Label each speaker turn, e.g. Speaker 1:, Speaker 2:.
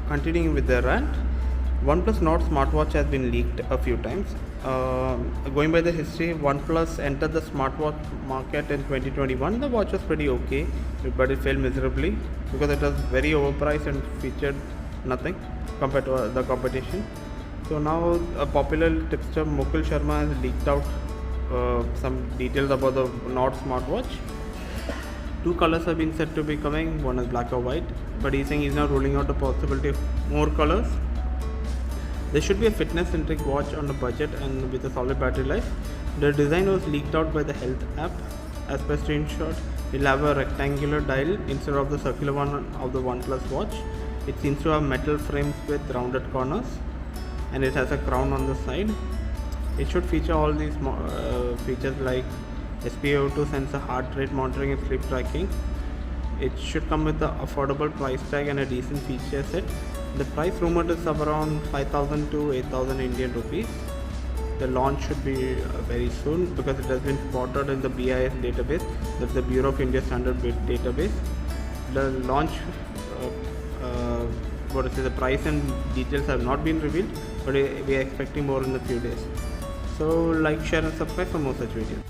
Speaker 1: continuing with the rant, OnePlus Nord smartwatch has been leaked a few times. Going by the history, OnePlus entered the smartwatch market in 2021. The watch was pretty okay, but it failed miserably because it was very overpriced and featured nothing compared to the competition. So now a popular tipster, Mukul Sharma, has leaked out some details about the Nord smartwatch. Two colors have been said to be coming, one is black or white, but he's saying he's now ruling out the possibility of more colors. There should be a fitness-centric watch on a budget and with a solid battery life. The design was leaked out by the health app. As per screenshot, it'll have a rectangular dial instead of the circular one of the OnePlus Watch. It seems to have metal frames with rounded corners, and it has a crown on the side. It should feature all these features like SpO2 sensor, heart rate monitoring and sleep tracking. It should come with the affordable price tag and a decent feature set. The price rumored is of around 5,000 to 8,000 Indian rupees. The launch should be very soon because it has been spotted in the BIS database, that's the Bureau of India Standard database. The launch, the price and details have not been revealed, but we are expecting more in a few days. So like, share and subscribe for more such videos.